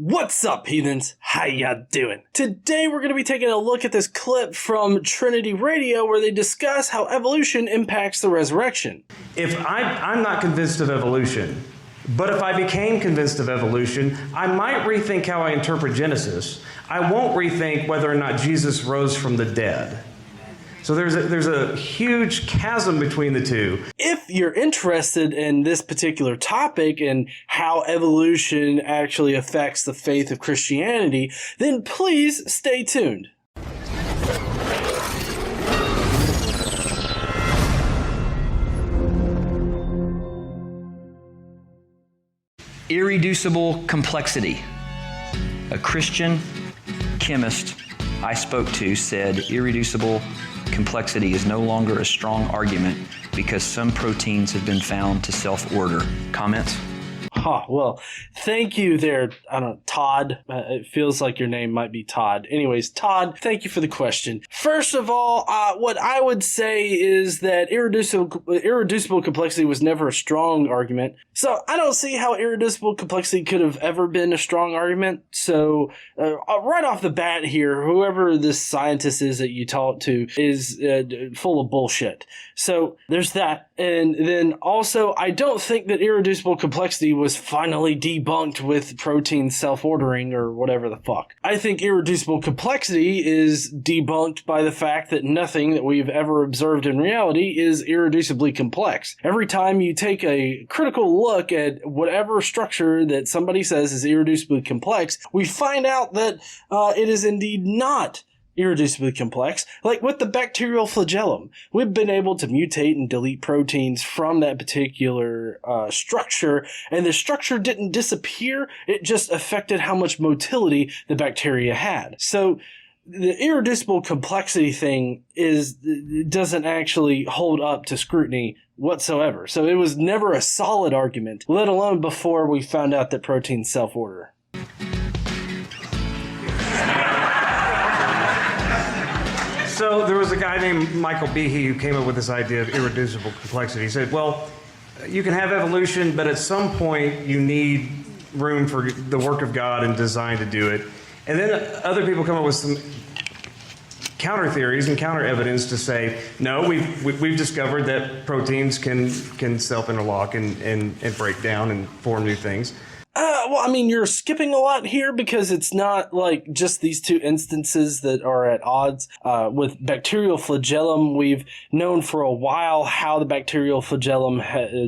What's up, heathens? How ya doing? Today we're going to be taking a look at this clip from Trinity Radio where they discuss how evolution impacts the resurrection. If I'm not convinced of evolution, but if I became convinced of evolution, I might rethink how I interpret Genesis. I won't rethink whether or not Jesus rose from the dead. So there's a huge chasm between the two. If you're interested in this particular topic and how evolution actually affects the faith of Christianity, then please stay tuned. Irreducible complexity. A Christian chemist I spoke to said irreducible complexity is no longer a strong argument because some proteins have been found to self-order. Comments? Well, thank you there, Todd. It feels like your name might be Todd. Anyways, Todd, thank you for the question. First of all, what I would say is that irreducible complexity was never a strong argument. So I don't see how irreducible complexity could have ever been a strong argument. So right off the bat here, whoever this scientist is that you talk to is full of bullshit. So there's that. And then also, I don't think that irreducible complexity was finally debunked with protein self-ordering or whatever the fuck. I think irreducible complexity is debunked by the fact that nothing that we've ever observed in reality is irreducibly complex. Every time you take a critical look at whatever structure that somebody says is irreducibly complex, we find out that it is indeed not irreducibly complex. Like with the bacterial flagellum, we've been able to mutate and delete proteins from that particular structure, and the structure didn't disappear, it just affected how much motility the bacteria had. So the irreducible complexity thing doesn't actually hold up to scrutiny whatsoever. So it was never a solid argument, let alone before we found out that proteins self-order. So there was a guy named Michael Behe who came up with this idea of irreducible complexity. He said, well, you can have evolution, but at some point you need room for the work of God and design to do it. And then other people come up with some counter theories and counter evidence to say, no, we've discovered that proteins can self-interlock and break down and form new things. Well, I mean, you're skipping a lot here because it's not like just these two instances that are at odds. With bacterial flagellum, we've known for a while how the bacterial flagellum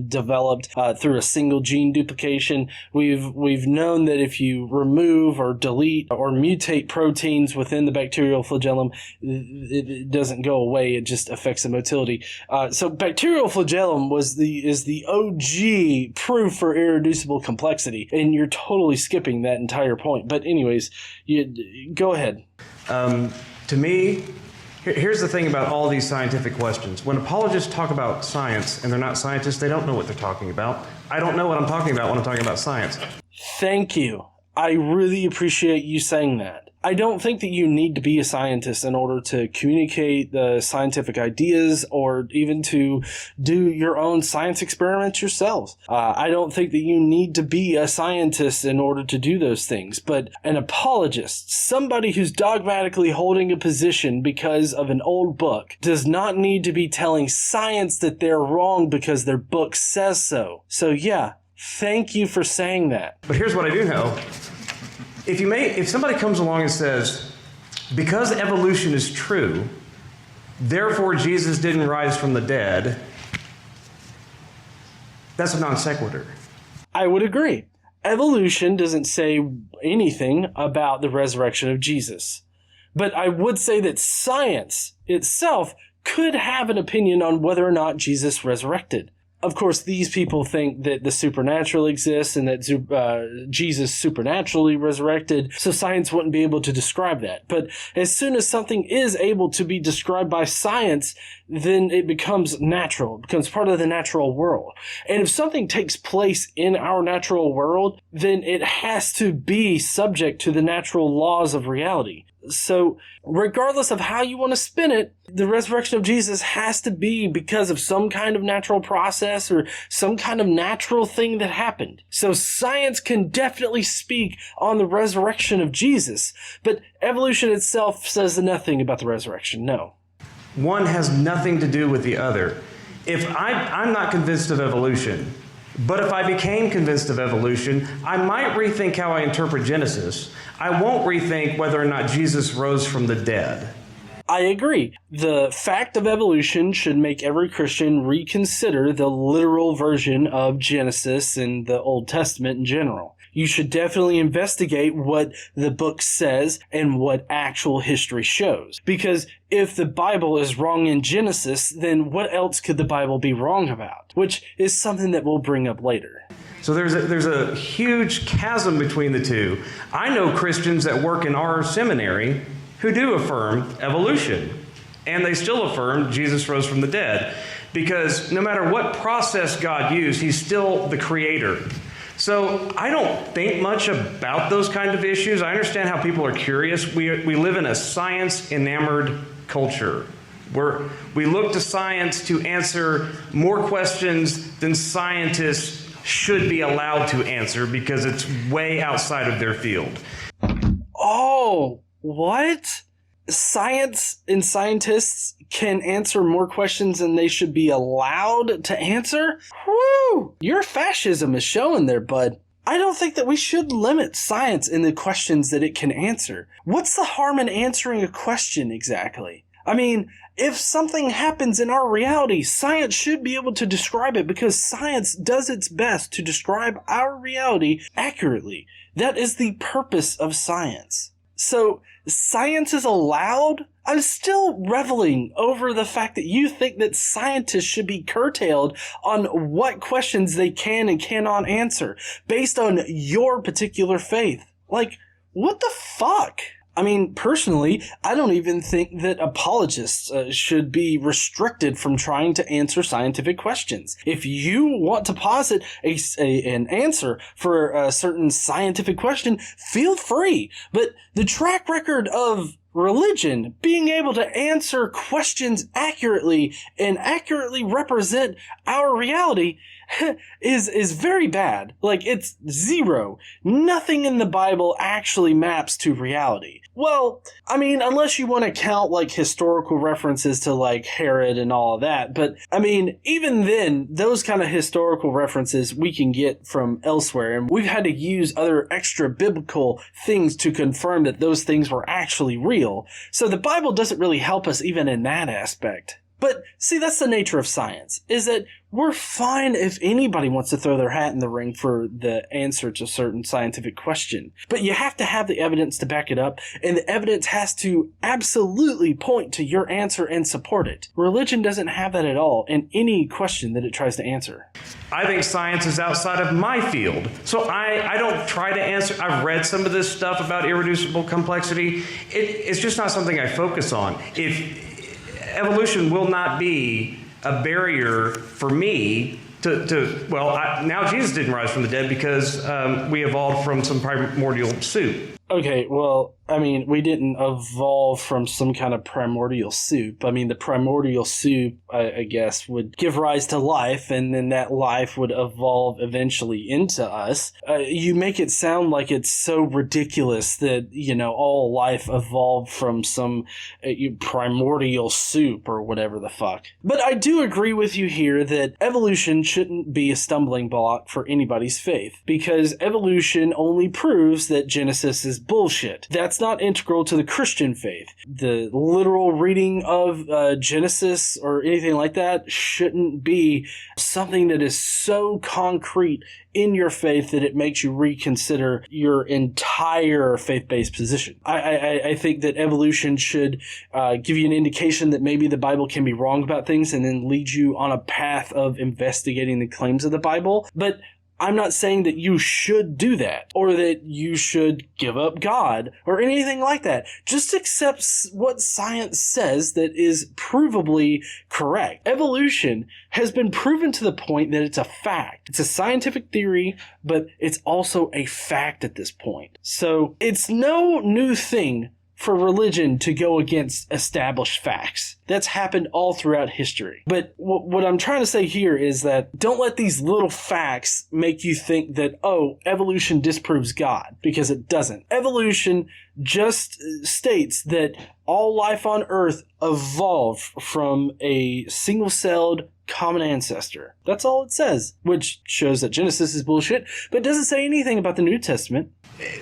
developed through a single gene duplication. We've known that if you remove or delete or mutate proteins within the bacterial flagellum, it doesn't go away. It just affects the motility. So bacterial flagellum is the OG proof for irreducible complexity. And you're totally skipping that entire point. But anyways, go ahead. To me, here's the thing about all these scientific questions. When apologists talk about science and they're not scientists, they don't know what they're talking about. I don't know what I'm talking about when I'm talking about science. Thank you. I really appreciate you saying that. I don't think that you need to be a scientist in order to communicate the scientific ideas or even to do your own science experiments yourselves. I don't think that you need to be a scientist in order to do those things. But an apologist, somebody who's dogmatically holding a position because of an old book, does not need to be telling science that they're wrong because their book says so. So yeah, thank you for saying that. But here's what I do know. If somebody comes along and says, because evolution is true, therefore Jesus didn't rise from the dead, that's a non sequitur. I would agree. Evolution doesn't say anything about the resurrection of Jesus. But I would say that science itself could have an opinion on whether or not Jesus resurrected. Of course, these people think that the supernatural exists and that Jesus supernaturally resurrected, so science wouldn't be able to describe that. But as soon as something is able to be described by science, then it becomes natural. It becomes part of the natural world. And if something takes place in our natural world, then it has to be subject to the natural laws of reality. So regardless of how you want to spin it, the resurrection of Jesus has to be because of some kind of natural process or some kind of natural thing that happened. So science can definitely speak on the resurrection of Jesus, but evolution itself says nothing about the resurrection, no. One has nothing to do with the other. If I'm not convinced of evolution, but if I became convinced of evolution, I might rethink how I interpret Genesis. I won't rethink whether or not Jesus rose from the dead. I agree. The fact of evolution should make every Christian reconsider the literal version of Genesis and the Old Testament in general. You should definitely investigate what the book says and what actual history shows. Because if the Bible is wrong in Genesis, then what else could the Bible be wrong about? Which is something that we'll bring up later. So there's a huge chasm between the two. I know Christians that work in our seminary who do affirm evolution, and they still affirm Jesus rose from the dead, because no matter what process God used, he's still the creator. So I don't think much about those kind of issues. I understand how people are curious. We live in a science-enamored culture where we look to science to answer more questions than scientists should be allowed to answer because it's way outside of their field. Oh, what? Science and scientists can answer more questions than they should be allowed to answer? Woo! Your fascism is showing there, bud. I don't think that we should limit science in the questions that it can answer. What's the harm in answering a question exactly? I mean, if something happens in our reality, science should be able to describe it because science does its best to describe our reality accurately. That is the purpose of science. So, science is allowed? I'm still reveling over the fact that you think that scientists should be curtailed on what questions they can and cannot answer based on your particular faith. Like, what the fuck? I mean, personally, I don't even think that apologists should be restricted from trying to answer scientific questions. If you want to posit an answer for a certain scientific question, feel free. But the track record of religion being able to answer questions accurately and accurately represent our reality is very bad. Like, it's zero. Nothing in the Bible actually maps to reality. Well, I mean, unless you want to count, like, historical references to, like, Herod and all of that. But, I mean, even then, those kind of historical references we can get from elsewhere. And we've had to use other extra biblical things to confirm that those things were actually real. So the Bible doesn't really help us even in that aspect. But, see, that's the nature of science, is that we're fine if anybody wants to throw their hat in the ring for the answer to a certain scientific question. But you have to have the evidence to back it up, and the evidence has to absolutely point to your answer and support it. Religion doesn't have that at all in any question that it tries to answer. I think science is outside of my field. So I don't try to answer. I've read some of this stuff about irreducible complexity. It's just not something I focus on. If evolution will not be a barrier for me now Jesus didn't rise from the dead because we evolved from some primordial soup. Okay, well, I mean, we didn't evolve from some kind of primordial soup. I mean, the primordial soup, I guess, would give rise to life, and then that life would evolve eventually into us. You make it sound like it's so ridiculous that, all life evolved from some primordial soup or whatever the fuck. But I do agree with you here that evolution shouldn't be a stumbling block for anybody's faith, because evolution only proves that Genesis is bullshit. That's not integral to the Christian faith. The literal reading of Genesis or anything like that shouldn't be something that is so concrete in your faith that it makes you reconsider your entire faith-based position. I think that evolution should give you an indication that maybe the Bible can be wrong about things and then lead you on a path of investigating the claims of the Bible. But I'm not saying that you should do that or that you should give up God or anything like that. Just accept what science says that is provably correct. Evolution has been proven to the point that it's a fact. It's a scientific theory, but it's also a fact at this point. So it's no new thing for religion to go against established facts. That's happened all throughout history. But what I'm trying to say here is that don't let these little facts make you think that, oh, evolution disproves God, because it doesn't. Evolution just states that all life on Earth evolved from a single-celled common ancestor. That's all it says, which shows that Genesis is bullshit, but it doesn't say anything about the New Testament.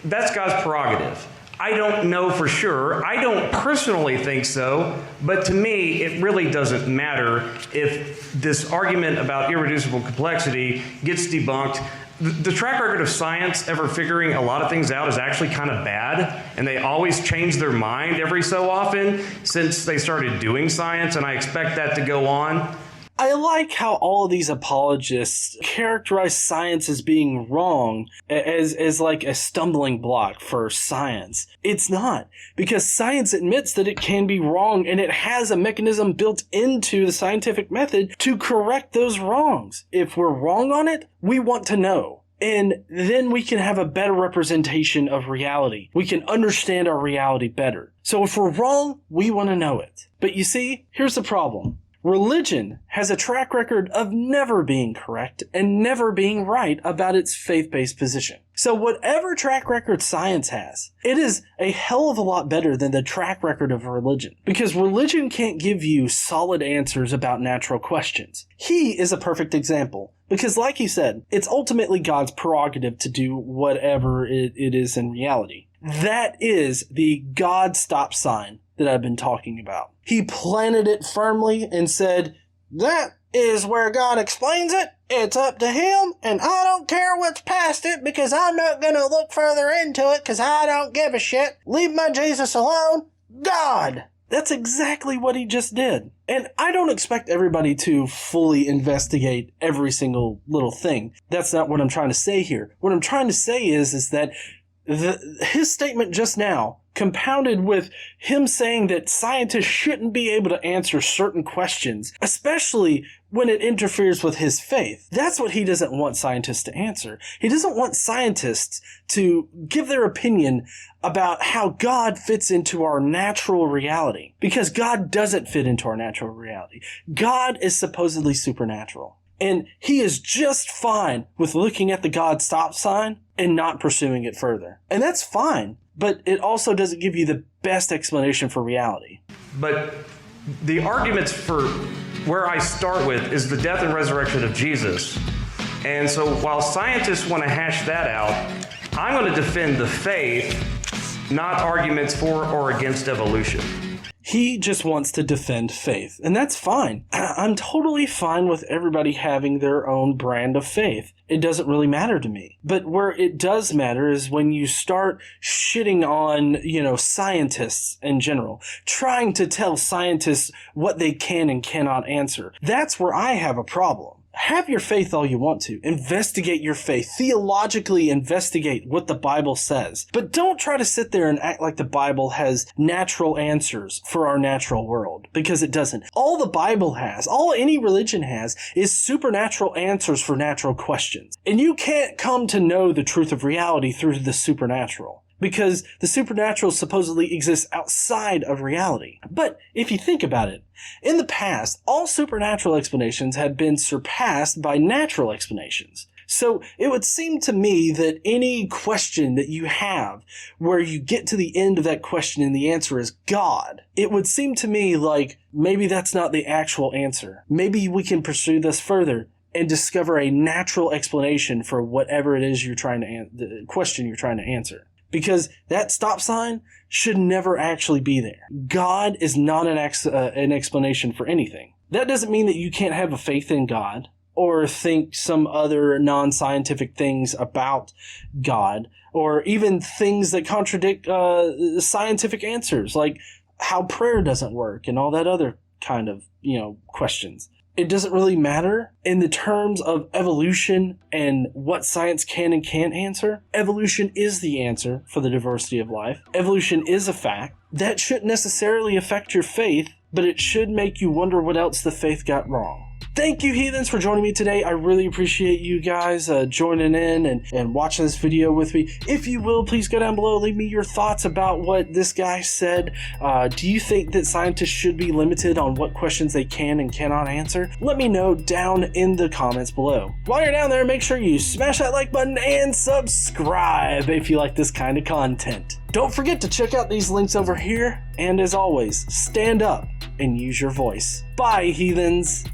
That's God's prerogative. I don't know for sure. I don't personally think so, but to me, it really doesn't matter if this argument about irreducible complexity gets debunked. The track record of science ever figuring a lot of things out is actually kind of bad, and they always change their mind every so often since they started doing science, and I expect that to go on. I like how all of these apologists characterize science as being wrong as like a stumbling block for science. It's not, because science admits that it can be wrong, and it has a mechanism built into the scientific method to correct those wrongs. If we're wrong on it, we want to know. And then we can have a better representation of reality. We can understand our reality better. So if we're wrong, we want to know it. But you see, here's the problem. Religion has a track record of never being correct and never being right about its faith-based position. So whatever track record science has, it is a hell of a lot better than the track record of religion. Because religion can't give you solid answers about natural questions. He is a perfect example. Because like he said, it's ultimately God's prerogative to do whatever it is in reality. That is the God stop sign that I've been talking about. He planted it firmly and said, that is where God explains it. It's up to him, and I don't care what's past it because I'm not going to look further into it because I don't give a shit. Leave my Jesus alone. God. That's exactly what he just did. And I don't expect everybody to fully investigate every single little thing. That's not what I'm trying to say here. What I'm trying to say is that his statement just now, compounded with him saying that scientists shouldn't be able to answer certain questions, especially when it interferes with his faith. That's what he doesn't want scientists to answer. He doesn't want scientists to give their opinion about how God fits into our natural reality, because God doesn't fit into our natural reality. God is supposedly supernatural. And he is just fine with looking at the God stop sign and not pursuing it further. And that's fine, but it also doesn't give you the best explanation for reality. But the arguments for where I start with is the death and resurrection of Jesus. And so while scientists want to hash that out, I'm going to defend the faith, not arguments for or against evolution. He just wants to defend faith, and that's fine. I'm totally fine with everybody having their own brand of faith. It doesn't really matter to me. But where it does matter is when you start shitting on, scientists in general, trying to tell scientists what they can and cannot answer. That's where I have a problem. Have your faith all you want to. Investigate your faith. Theologically investigate what the Bible says. But don't try to sit there and act like the Bible has natural answers for our natural world, because it doesn't. All the Bible has, all any religion has, is supernatural answers for natural questions. And you can't come to know the truth of reality through the supernatural, because the supernatural supposedly exists outside of reality. But if you think about it, in the past, all supernatural explanations have been surpassed by natural explanations. So it would seem to me that any question that you have where you get to the end of that question and the answer is God, it would seem to me like maybe that's not the actual answer. Maybe we can pursue this further and discover a natural explanation for whatever it is the question you're trying to answer. Because that stop sign should never actually be there. God is not an explanation for anything. That doesn't mean that you can't have a faith in God or think some other non-scientific things about God, or even things that contradict scientific answers, like how prayer doesn't work and all that other kind of, questions. It doesn't really matter in the terms of evolution and what science can and can't answer. Evolution is the answer for the diversity of life. Evolution is a fact. That shouldn't necessarily affect your faith, but it should make you wonder what else the faith got wrong. Thank you, heathens, for joining me today. I really appreciate you guys joining in and watching this video with me. If you will, please go down below, leave me your thoughts about what this guy said. Do you think that scientists should be limited on what questions they can and cannot answer? Let me know down in the comments below. While you're down there, make sure you smash that like button and subscribe if you like this kind of content. Don't forget to check out these links over here, and as always, stand up and use your voice. Bye, heathens!